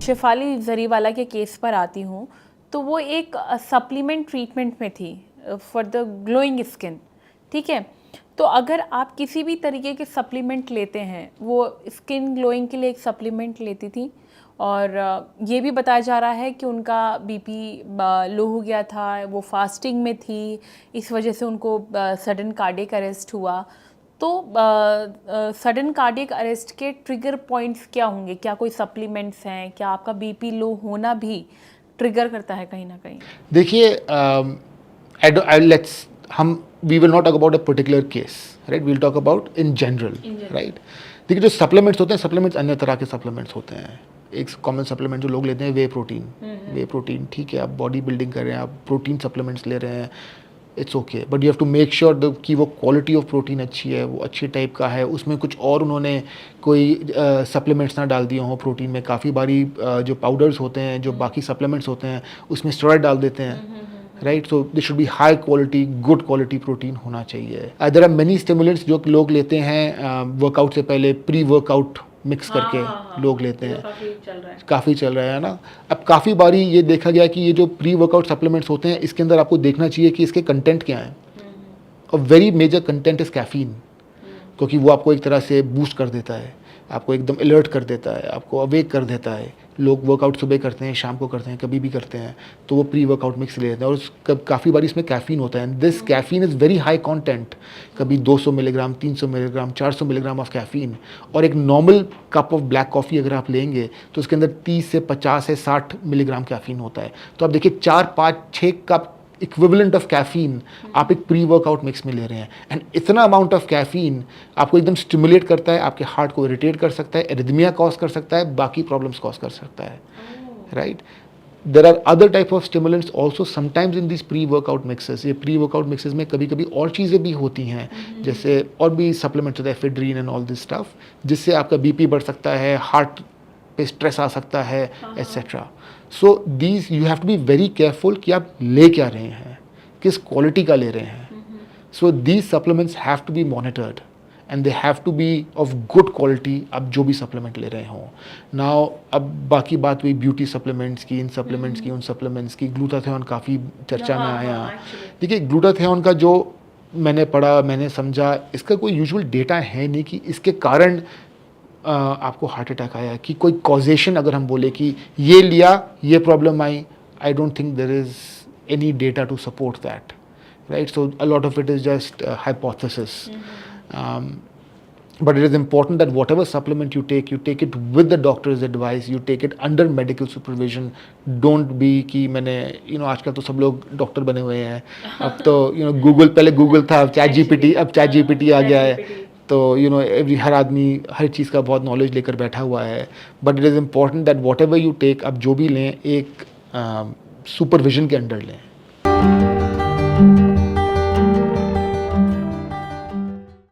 शेफाली जरीवाला के केस पर आती हूँ तो वो एक सप्लीमेंट ट्रीटमेंट में थी फॉर द ग्लोइंग स्किन, ठीक है। तो अगर आप किसी भी तरीके के सप्लीमेंट लेते हैं, वो स्किन ग्लोइंग के लिए एक सप्लीमेंट लेती थी और ये भी बताया जा रहा है कि उनका बीपी लो हो गया था, वो फास्टिंग में थी, इस वजह से उनको सडन कार्डियक अरेस्ट हुआ। तो सडन कार्डियक अरेस्ट के ट्रिगर पॉइंट्स क्या होंगे? क्या कोई सप्लीमेंट्स हैं? क्या आपका बीपी लो होना भी ट्रिगर करता है कहीं ना कहीं? देखिए, लेट्स हम we will not talk about a particular case, right, we'll talk about in general, right. देखिए, जो सप्लीमेंट्स होते हैं, सप्लीमेंट्स अन्य तरह के सप्लीमेंट्स होते हैं। एक कॉमन सप्लीमेंट जो लोग लेते हैं, वे प्रोटीन, ठीक है, आप बॉडी बिल्डिंग कर रहे हैं, आप प्रोटीन सप्लीमेंट्स ले रहे हैं, it's okay, but you have to make sure कि वो क्वालिटी ऑफ प्रोटीन अच्छी है, वो अच्छी टाइप का है, उसमें कुछ और उन्होंने कोई सप्लीमेंट्स ना डाल दिए हों प्रोटीन में। काफ़ी बारी जो पाउडर्स होते हैं, जो बाकी सप्लीमेंट्स होते हैं, उसमें स्टेरॉइड डाल देते हैं, right. So this should be high quality, good quality protein होना चाहिए। देयर आर मेनी स्टिमुलेंट्स जो लोग लेते हैं वर्कआउट से पहले, प्री वर्कआउट मिक्स करके लोग लेते हैं, काफ़ी चल रहा है ना। अब काफ़ी बारी ये देखा गया कि ये जो प्री वर्कआउट सप्लीमेंट्स होते हैं, इसके अंदर आपको देखना चाहिए कि इसके कंटेंट क्या हैं। और very major content is caffeine, क्योंकि वो आपको एक तरह से बूस्ट कर देता है, आपको एकदम अलर्ट कर देता है, आपको अवेक कर देता है। लोग वर्कआउट सुबह करते हैं, शाम को करते हैं, कभी भी करते हैं, तो वो प्री वर्कआउट मिक्स ले लेते हैं और काफ़ी बार इसमें कैफीन होता है। This caffeine is very high content, कभी 200 milligram, 300 milligram, 400 milligram of caffeine. और एक normal cup of black coffee अगर आप लेंगे तो उसके अंदर 30 से 50 से 60 मिलीग्राम कैफीन होता है। तो आप देखिए, 4, 5, 6 कप इक्विवेलेंट ऑफ कैफीन आप एक प्री वर्कआउट मिक्स में ले रहे हैं। एंड इतना अमाउंट ऑफ कैफीन आपको एकदम स्टिमुलेट करता है, आपके हार्ट को इरिटेट कर सकता है, एरिथमिया कॉज कर सकता है, बाकी प्रॉब्लम्स कॉज कर सकता है, right. There are other type of stimulants also sometimes in this pre workout mixes. ये प्री वर्कआउट मिक्सेस में कभी कभी और चीज़ें भी होती हैं, जैसे और भी सप्लीमेंट्स होते हैं, ephedrine and all this stuff, जिससे आपका बीपी बढ़ सकता है, हार्ट पे स्ट्रेस आ सकता है, etcetera. So these you have to be very careful कि आप ले क्या रहे हैं, किस क्वालिटी का ले रहे हैं। So these supplements have to be monitored and they have to be of good quality, आप जो भी सप्लीमेंट ले रहे हों। नाउ अब बाकी बात हुई ब्यूटी सप्लीमेंट्स की, इन सप्लीमेंट्स की, उन सप्लीमेंट्स की। ग्लूटाथियोन काफ़ी चर्चा में आया। देखिए, ग्लूटाथियोन का जो मैंने पढ़ा, मैंने समझा, इसका कोई यूजुअल डेटा है नहीं कि इसके कारण आपको हार्ट अटैक आया, कि कोई कॉजेशन अगर हम बोले कि ये लिया ये problem I, I don't think there is any data to support that, right. So a lot of it is just hypothesis. But it is important that whatever supplement you take it with the doctor's advice, you take it under medical supervision. Don't be कि मैंने आजकल तो सब लोग doctor बने हुए हैं। अब तो गूगल, पहले गूगल था, अब चैट जीपीटी आ गया है। तो हर आदमी हर चीज़ का बहुत नॉलेज लेकर बैठा हुआ है। But it is important that whatever you take, आप जो भी लें एक सुपरविजन के अंडर लें।